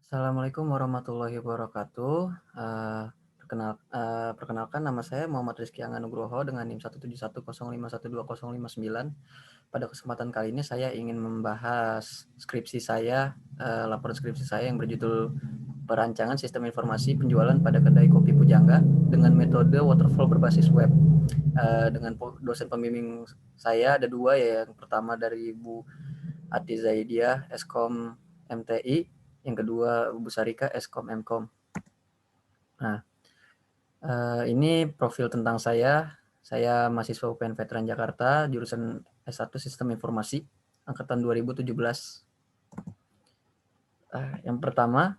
Assalamualaikum warahmatullahi wabarakatuh. Perkenalkan nama saya Muhammad Rizky Angga Nugroho dengan NIM 17105120059. Pada kesempatan kali ini saya ingin membahas skripsi saya, laporan skripsi saya yang berjudul Perancangan Sistem Informasi Penjualan pada Kedai Kopi Pujangga dengan metode waterfall berbasis web. Dengan dosen pembimbing saya ada dua, ya. Yang pertama dari Bu Ati Zaidiah, Eskom MTI, yang kedua Bu Sarika, Eskom Mkom. Nah, ini profil tentang saya. Saya mahasiswa UPN Veteran Jakarta, jurusan S1 Sistem Informasi, angkatan 2017. Yang pertama,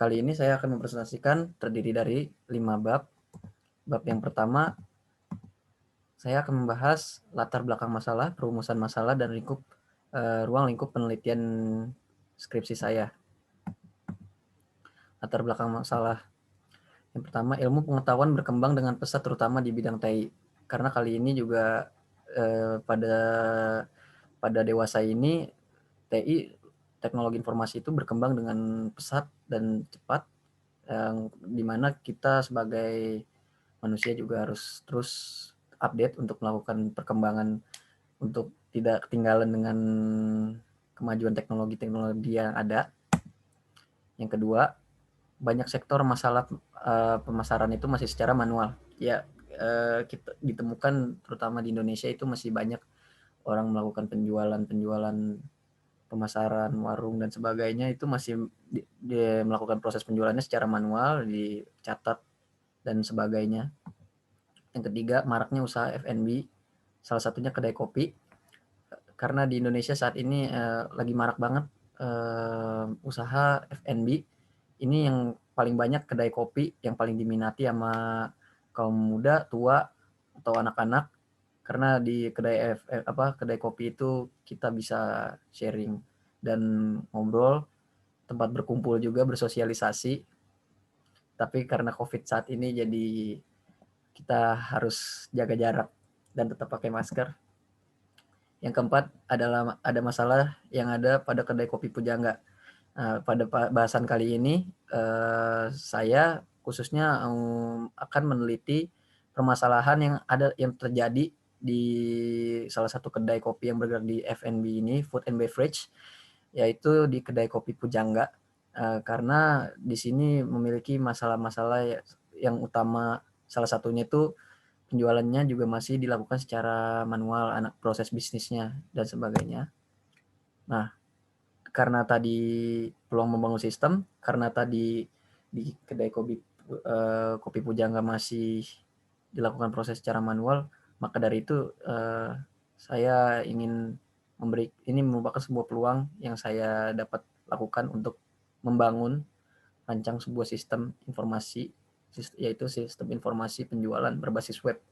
kali ini saya akan mempresentasikan terdiri dari 5 bab. Bab yang pertama, saya akan membahas latar belakang masalah, perumusan masalah, dan ruang lingkup penelitian skripsi saya. Latar belakang masalah. Yang pertama, ilmu pengetahuan berkembang dengan pesat terutama di bidang TI. Karena kali ini juga pada dewasa ini TI, teknologi informasi itu berkembang dengan pesat dan cepat, yang dimana kita sebagai manusia juga harus terus update untuk melakukan perkembangan, untuk tidak ketinggalan dengan kemajuan teknologi-teknologi yang ada. Yang kedua, banyak sektor masalah pemasaran itu masih secara manual. Ya, kita ditemukan terutama di Indonesia itu masih banyak orang melakukan penjualan pemasaran, warung dan sebagainya itu masih melakukan proses penjualannya secara manual, dicatat dan sebagainya. Yang ketiga, maraknya usaha F&B, salah satunya kedai kopi. Karena di Indonesia saat ini lagi marak banget usaha F&B. Ini yang paling banyak kedai kopi yang paling diminati sama kaum muda, tua, atau anak-anak. Karena di kedai kopi itu kita bisa sharing dan ngobrol, tempat berkumpul juga, bersosialisasi. Tapi karena COVID saat ini jadi kita harus jaga jarak dan tetap pakai masker. Yang keempat adalah ada masalah yang ada pada kedai kopi Pujangga. Pada bahasan kali ini saya khususnya akan meneliti permasalahan yang terjadi di salah satu kedai kopi yang bergerak di F&B ini, food and beverage, yaitu di kedai kopi Pujangga. Karena di sini memiliki masalah-masalah yang utama, salah satunya itu penjualannya juga masih dilakukan secara manual, proses bisnisnya dan sebagainya. Nah, karena tadi peluang membangun sistem, karena tadi di kedai kopi Pujangga masih dilakukan proses secara manual, maka dari itu saya ingin ini merupakan sebuah peluang yang saya dapat lakukan untuk membangun rancang sebuah sistem informasi, yaitu sistem informasi penjualan berbasis web.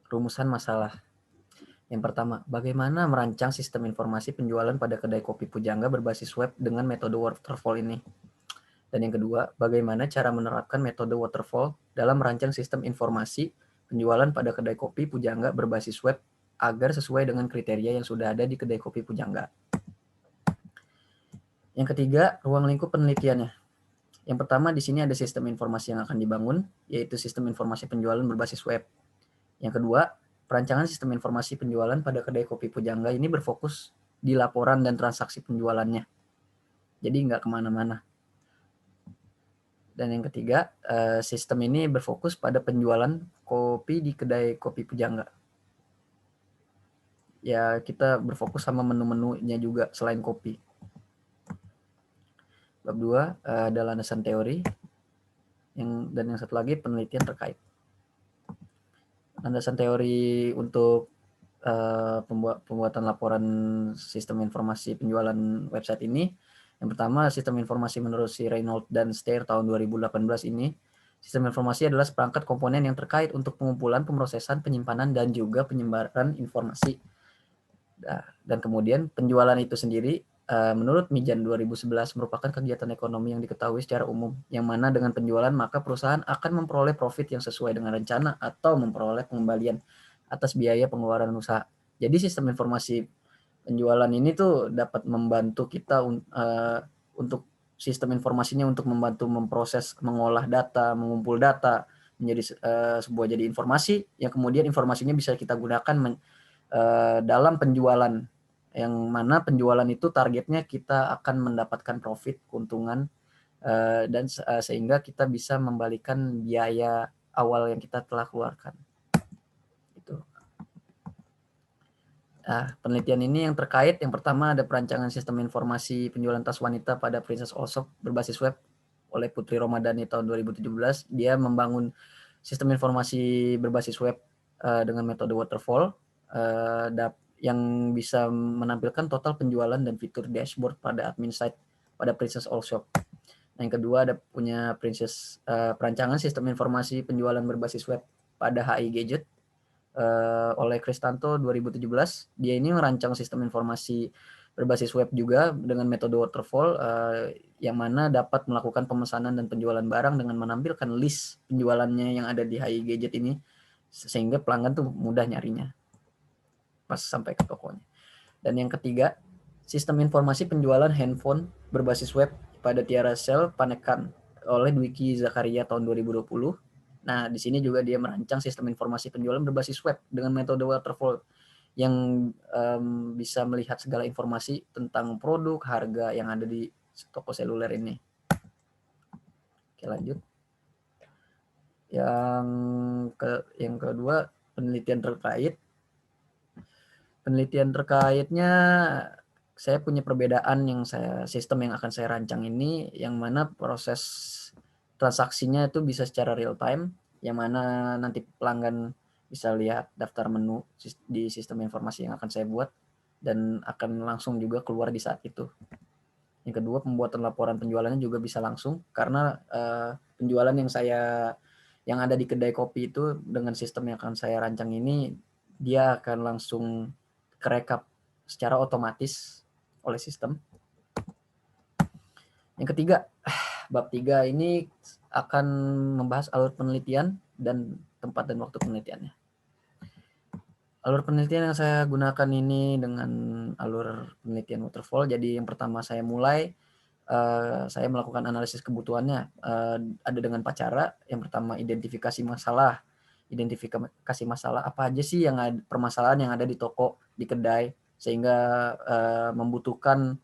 Rumusan masalah. Yang pertama, bagaimana merancang sistem informasi penjualan pada kedai kopi Pujangga berbasis web dengan metode waterfall ini? Dan yang kedua, bagaimana cara menerapkan metode waterfall dalam merancang sistem informasi penjualan pada kedai kopi Pujangga berbasis web agar sesuai dengan kriteria yang sudah ada di kedai kopi Pujangga. Yang ketiga, ruang lingkup penelitiannya. Yang pertama, di sini ada sistem informasi yang akan dibangun, yaitu sistem informasi penjualan berbasis web. Yang kedua, perancangan sistem informasi penjualan pada kedai kopi Pujangga ini berfokus di laporan dan transaksi penjualannya. Jadi nggak kemana-mana. Dan yang ketiga, sistem ini berfokus pada penjualan kopi di kedai kopi Pujangga. Ya, kita berfokus sama menu-menunya juga selain kopi. Bab 2 ada landasan teori, dan yang satu lagi penelitian terkait. Landasan teori untuk pembuatan laporan sistem informasi penjualan website ini. Yang pertama, sistem informasi menurut si Reynolds dan Steyer tahun 2018 ini. Sistem informasi adalah seperangkat komponen yang terkait untuk pengumpulan, pemrosesan, penyimpanan, dan juga penyebaran informasi. Dan kemudian penjualan itu sendiri menurut Mijan 2011 merupakan kegiatan ekonomi yang diketahui secara umum, yang mana dengan penjualan maka perusahaan akan memperoleh profit yang sesuai dengan rencana atau memperoleh pengembalian atas biaya pengeluaran usaha. Jadi sistem informasi Penjualan ini tuh dapat membantu kita untuk sistem informasinya untuk membantu memproses, mengolah data, mengumpul data menjadi sebuah jadi informasi yang kemudian informasinya bisa kita gunakan dalam penjualan, yang mana penjualan itu targetnya kita akan mendapatkan profit, keuntungan, dan sehingga kita bisa membalikan biaya awal yang kita telah keluarkan. Itu. Nah, penelitian ini yang terkait, yang pertama ada perancangan sistem informasi penjualan tas wanita pada Princess Allsopp berbasis web oleh Putri Romadhani tahun 2017. Dia membangun sistem informasi berbasis web dengan metode waterfall yang bisa menampilkan total penjualan dan fitur dashboard pada admin site pada Princess Allsopp. Nah, yang kedua ada punya perancangan sistem informasi penjualan berbasis web pada HI Gadget oleh Kristanto 2017. Dia ini merancang sistem informasi berbasis web juga dengan metode waterfall yang mana dapat melakukan pemesanan dan penjualan barang dengan menampilkan list penjualannya yang ada di HI Gadget ini sehingga pelanggan tuh mudah nyarinya pas sampai ke tokonya. Dan yang ketiga, sistem informasi penjualan handphone berbasis web pada Tiara Cell Panekan oleh Dwiki Zakaria tahun 2020. Nah, di sini juga dia merancang sistem informasi penjualan berbasis web dengan metode waterfall yang bisa melihat segala informasi tentang produk, harga yang ada di toko seluler ini. Oke, lanjut. Yang kedua, penelitian terkaitnya saya punya perbedaan sistem yang akan saya rancang ini, yang mana proses transaksinya itu bisa secara real time, yang mana nanti pelanggan bisa lihat daftar menu di sistem informasi yang akan saya buat dan akan langsung juga keluar di saat itu. Yang kedua, pembuatan laporan penjualannya juga bisa langsung karena penjualan yang ada di kedai kopi itu dengan sistem yang akan saya rancang ini, dia akan langsung kerekap secara otomatis oleh sistem. Yang ketiga, bab 3 ini akan membahas alur penelitian dan tempat dan waktu penelitiannya. Alur penelitian yang saya gunakan ini dengan alur penelitian waterfall. Jadi yang pertama saya mulai, saya melakukan analisis kebutuhannya. Ada dengan 4 cara. Yang pertama identifikasi masalah apa aja sih permasalahan yang ada di toko, di kedai, sehingga membutuhkan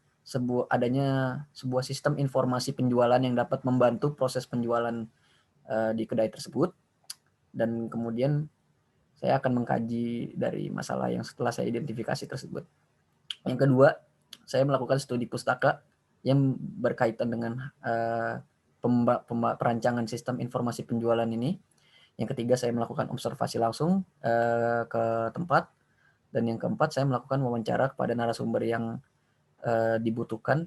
adanya sebuah sistem informasi penjualan yang dapat membantu proses penjualan di kedai tersebut. Dan kemudian saya akan mengkaji dari masalah yang setelah saya identifikasi tersebut. Yang kedua, saya melakukan studi pustaka yang berkaitan dengan perancangan sistem informasi penjualan ini. Yang ketiga, saya melakukan observasi langsung ke tempat. Dan yang keempat, saya melakukan wawancara kepada narasumber yang dibutuhkan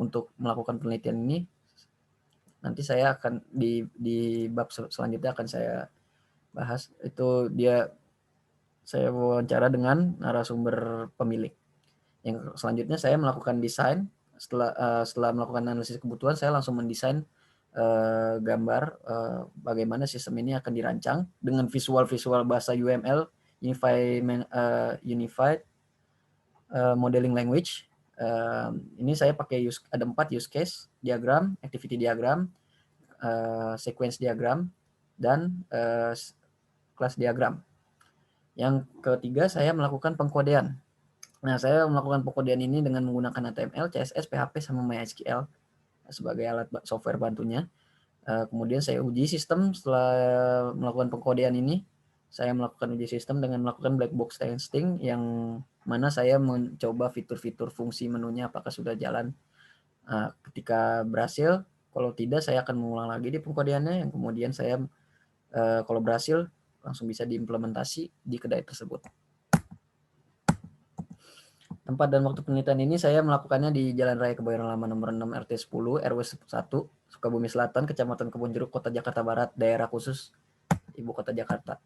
untuk melakukan penelitian ini. Nanti saya akan di bab selanjutnya akan saya bahas. Itu saya wawancara dengan narasumber pemilik. Yang selanjutnya saya melakukan desain. Setelah melakukan analisis kebutuhan, saya langsung mendesain gambar bagaimana sistem ini akan dirancang dengan visual bahasa UML, Unified Modeling Language. Ini saya pakai ada 4 use case, diagram, activity diagram, sequence diagram, dan class diagram. Yang ketiga, saya melakukan pengkodean. Nah, saya melakukan pengkodean ini dengan menggunakan HTML, CSS, PHP, sama MySQL sebagai alat software bantunya. Kemudian saya uji sistem setelah melakukan pengkodean ini. Saya melakukan uji sistem dengan melakukan black box testing, yang mana saya mencoba fitur-fitur fungsi menunya apakah sudah jalan. Ketika berhasil, kalau tidak saya akan mengulang lagi di pengkodeannya, yang kemudian saya kalau berhasil langsung bisa diimplementasi di kedai tersebut. Tempat dan waktu penelitian ini saya melakukannya di Jalan Raya Kebayoran Lama nomor 6 RT 10 RW 1 Sukabumi Selatan, Kecamatan Kebonjeruk, Kota Jakarta Barat, daerah khusus Ibu Kota Jakarta.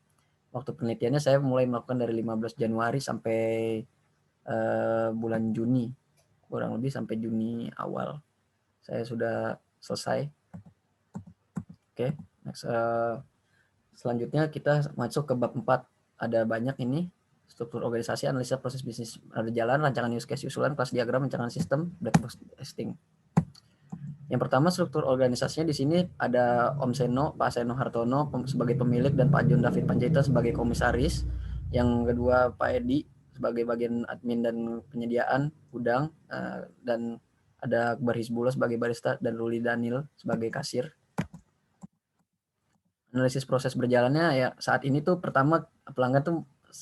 Waktu penelitiannya saya mulai melakukan dari 15 Januari sampai bulan Juni, kurang lebih sampai Juni awal saya sudah selesai. Oke, next. Selanjutnya kita masuk ke bab 4. Ada banyak ini struktur organisasi, analisa proses bisnis berjalan, rancangan use case usulan, kelas diagram, rancangan sistem, black box testing. Yang pertama, struktur organisasinya di sini ada Om Seno, Pak Seno Hartono sebagai pemilik, dan Pak John David Panjaitan sebagai komisaris. Yang kedua, Pak Edi sebagai bagian admin dan penyediaan gudang, dan ada Akbar Hizbullah sebagai barista, dan Ruli Daniel sebagai kasir. Analisis proses berjalannya ya, saat ini tuh pertama pelanggan tuh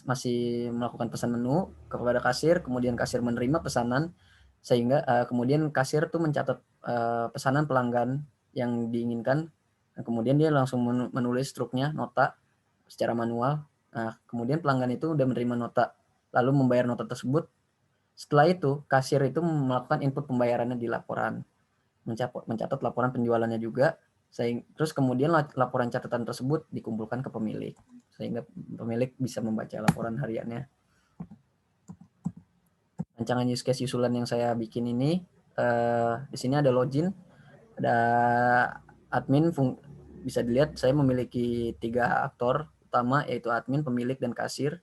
masih melakukan pesan menu kepada kasir, kemudian kasir menerima pesanan, sehingga kemudian kasir tuh mencatat pesanan pelanggan yang diinginkan, dan kemudian dia langsung menulis struknya, nota secara manual. Nah, kemudian pelanggan itu udah menerima nota, lalu membayar nota tersebut. Setelah itu kasir itu melakukan input pembayarannya di laporan, mencatat laporan penjualannya juga, terus kemudian laporan catatan tersebut dikumpulkan ke pemilik, sehingga pemilik bisa membaca laporan hariannya. Rancangan use case usulan yang saya bikin ini, di sini ada login, ada admin, bisa dilihat saya memiliki 3 aktor utama, yaitu admin, pemilik, dan kasir.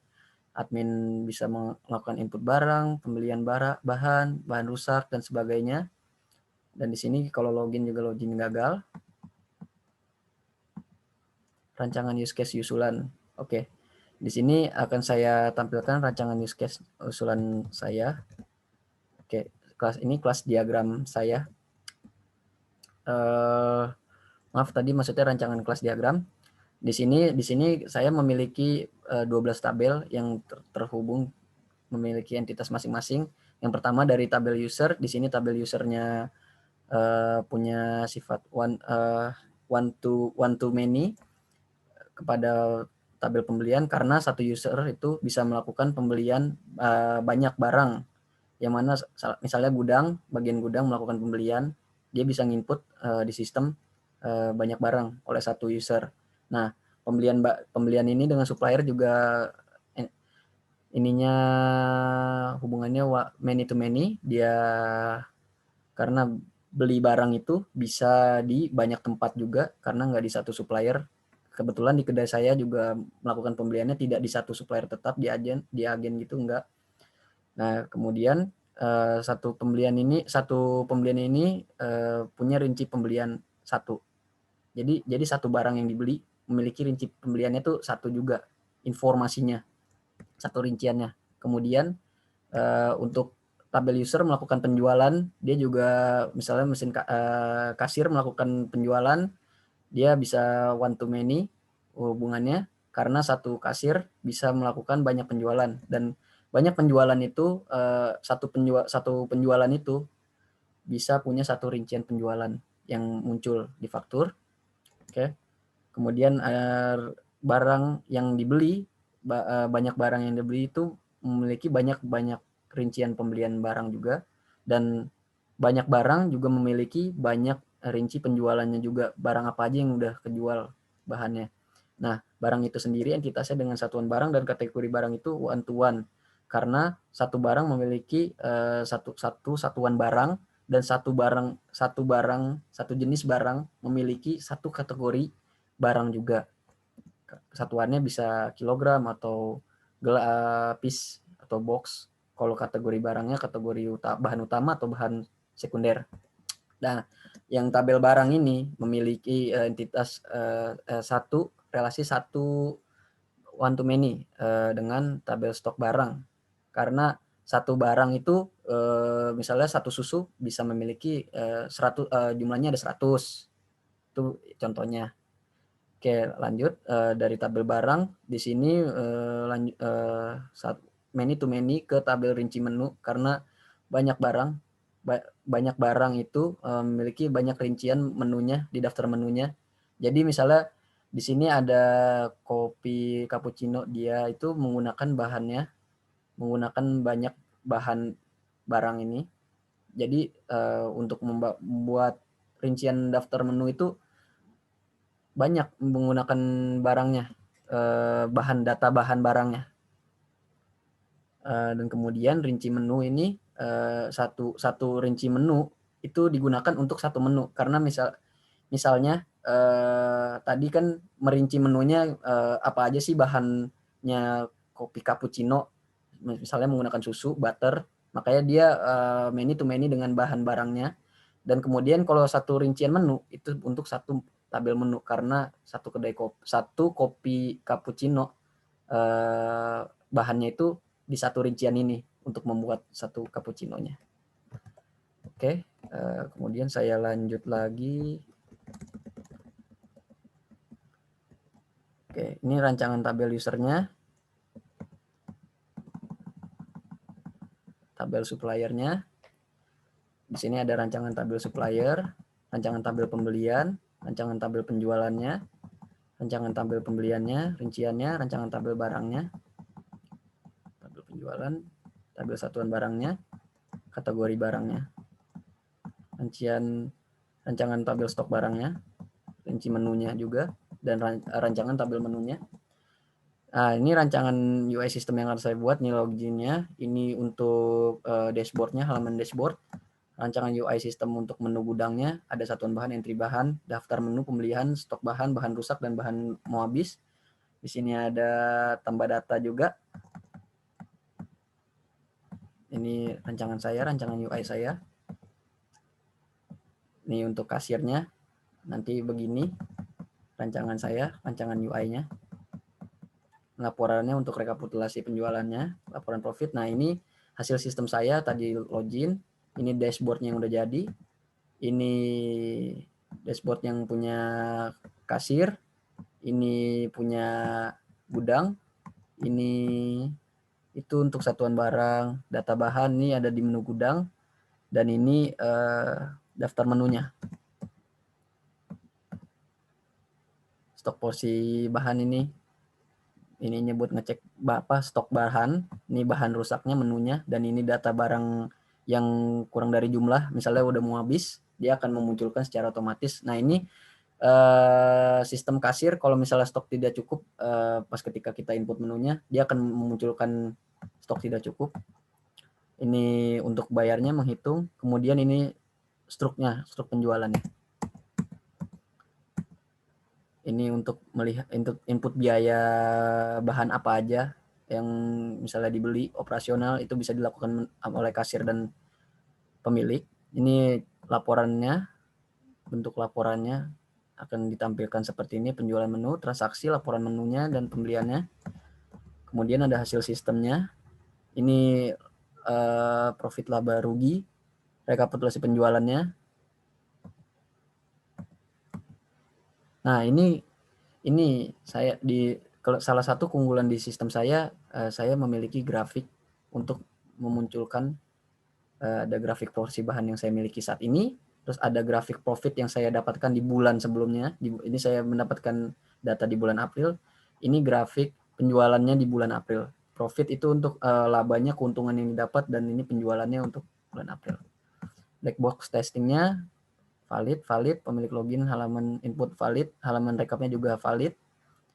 Admin bisa melakukan input barang, pembelian bahan rusak, dan sebagainya. Dan di sini kalau login juga login gagal. Rancangan use case usulan. Oke. Di sini akan saya tampilkan rancangan use case usulan saya. Oke, kelas diagram saya. Maaf tadi maksudnya rancangan kelas diagram. Di sini saya memiliki 12 tabel yang terhubung, memiliki entitas masing-masing. Yang pertama dari tabel user, di sini tabel usernya punya sifat one to many kepada tabel pembelian, karena satu user itu bisa melakukan pembelian banyak barang, yang mana misalnya bagian gudang melakukan pembelian, dia bisa nginput di sistem banyak barang oleh satu user. Nah, pembelian ini dengan supplier juga ininya hubungannya many to many, dia karena beli barang itu bisa di banyak tempat juga, karena nggak di satu supplier. Kebetulan di kedai saya juga melakukan pembeliannya tidak di satu supplier tetap, di agen gitu, enggak. Nah, kemudian satu pembelian ini punya rinci pembelian satu. Jadi satu barang yang dibeli memiliki rinci pembeliannya tuh satu juga, informasinya satu rinciannya. Kemudian untuk tabel user melakukan penjualan, dia juga misalnya mesin kasir melakukan penjualan, dia bisa one to many hubungannya, karena satu kasir bisa melakukan banyak penjualan, dan banyak penjualan itu satu penjualan itu bisa punya satu rincian penjualan yang muncul di faktur. Oke. Kemudian barang yang dibeli, banyak barang yang dibeli itu memiliki banyak rincian pembelian barang juga, dan banyak barang juga memiliki banyak rinci penjualannya juga, barang apa aja yang udah kejual bahannya. Nah, barang itu sendiri entitasnya dengan satuan barang dan kategori barang itu one to one, karena satu barang memiliki satu satuan barang, dan satu jenis barang memiliki satu kategori barang juga. Satuannya bisa kilogram atau piece atau box, kalau kategori barangnya kategori bahan utama atau bahan sekunder. Nah, yang tabel barang ini memiliki entitas relasi satu one to many dengan tabel stok barang, karena satu barang itu misalnya satu susu bisa memiliki 100, jumlahnya ada 100, itu contohnya. Oke, lanjut dari tabel barang di sini many to many ke tabel rinci menu, karena banyak barang itu memiliki banyak rincian menunya di daftar menunya. Jadi misalnya di sini ada kopi cappuccino, dia itu menggunakan banyak bahan barang ini. Jadi untuk membuat rincian daftar menu itu banyak menggunakan barangnya, data bahan barangnya. Dan kemudian rinci menu ini satu rinci menu itu digunakan untuk satu menu, karena misalnya tadi kan merinci menunya apa aja sih bahannya kopi cappuccino. misalnya menggunakan susu, butter, makanya dia many to many dengan bahan barangnya. Dan kemudian kalau satu rincian menu itu untuk satu tabel menu, karena satu kopi cappuccino bahannya itu di satu rincian ini untuk membuat satu cappuccino-nya. Oke, kemudian saya lanjut lagi. Oke, ini rancangan tabel usernya, tabel suppliernya. Di sini ada rancangan tabel supplier, rancangan tabel pembelian, rancangan tabel penjualannya, rancangan tabel pembeliannya, rinciannya, rancangan tabel barangnya, tabel penjualan, tabel satuan barangnya, kategori barangnya, rancangan tabel stok barangnya, rinci menunya juga, dan rancangan tabel menunya. Nah, ini rancangan UI system yang harus saya buat, nih loginnya. Ini untuk dashboardnya, halaman dashboard. Rancangan UI system untuk menu gudangnya, ada satuan bahan, entry bahan, daftar menu, pembelian, stok bahan, bahan rusak, dan bahan mau habis. Di sini ada tambah data juga. Ini rancangan saya, rancangan UI saya. Ini untuk kasirnya, nanti begini rancangan saya, rancangan UI-nya. Laporannya untuk rekapitulasi penjualannya, laporan profit. Nah, ini hasil sistem saya tadi login. Ini dashboard-nya yang udah jadi. Ini dashboard yang punya kasir. Ini punya gudang. Ini itu untuk satuan barang, data bahan ini ada di menu gudang. Dan ini daftar menunya. Stok porsi bahan ini nyebut ngecek stok bahan, ini bahan rusaknya menunya, dan ini data barang yang kurang dari jumlah, misalnya udah mau habis, dia akan memunculkan secara otomatis. Nah, ini sistem kasir kalau misalnya stok tidak cukup, pas ketika kita input menunya, dia akan memunculkan stok tidak cukup. Ini untuk bayarnya, menghitung, kemudian ini struk penjualannya. Ini untuk melihat input biaya bahan apa aja yang misalnya dibeli, operasional itu bisa dilakukan oleh kasir dan pemilik. Ini laporannya, bentuk laporannya akan ditampilkan seperti ini: penjualan menu, transaksi, laporan menunya, dan pembeliannya. Kemudian ada hasil sistemnya. Ini profit laba rugi, rekapitulasi penjualannya. Nah, ini saya salah satu keunggulan di sistem saya memiliki grafik untuk memunculkan, ada grafik porsi bahan yang saya miliki saat ini, terus ada grafik profit yang saya dapatkan di bulan sebelumnya. Ini saya mendapatkan data di bulan April. Ini grafik penjualannya di bulan April. Profit itu untuk labanya, keuntungan yang didapat, dan ini penjualannya untuk bulan April. Black box testingnya valid, pemilik login, halaman input valid, halaman rekapnya juga valid.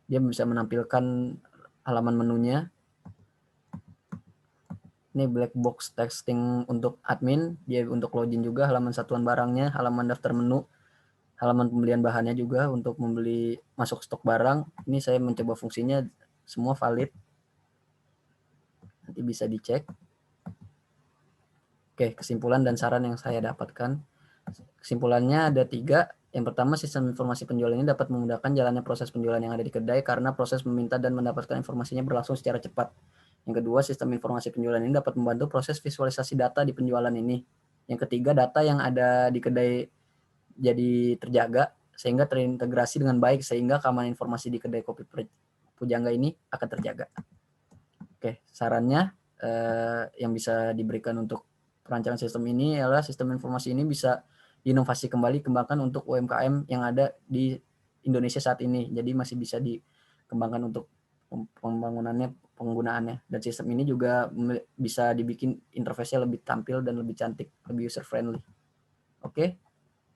Dia bisa menampilkan halaman menunya. Ini black box testing untuk admin, dia untuk login juga, halaman satuan barangnya, halaman daftar menu, halaman pembelian bahannya juga untuk membeli masuk stok barang. Ini saya mencoba fungsinya semua valid. Nanti bisa dicek. Oke, kesimpulan dan saran yang saya dapatkan. Kesimpulannya ada 3. Yang pertama, sistem informasi penjualan ini dapat memudahkan jalannya proses penjualan yang ada di kedai karena proses meminta dan mendapatkan informasinya berlangsung secara cepat. Yang kedua, sistem informasi penjualan ini dapat membantu proses visualisasi data di penjualan ini. Yang ketiga, data yang ada di kedai jadi terjaga sehingga terintegrasi dengan baik, sehingga keamanan informasi di kedai kopi Pujangga ini akan terjaga. Oke, sarannya yang bisa diberikan untuk perancangan sistem ini adalah sistem informasi ini bisa diinovasi kembali, kembangkan untuk UMKM yang ada di Indonesia saat ini. Jadi masih bisa dikembangkan untuk pembangunannya, penggunaannya. Dan sistem ini juga bisa dibikin interface-nya lebih tampil dan lebih cantik, lebih user friendly. Oke,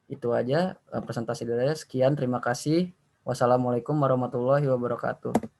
itu aja presentasi dari saya. Sekian, terima kasih. Wassalamualaikum warahmatullahi wabarakatuh.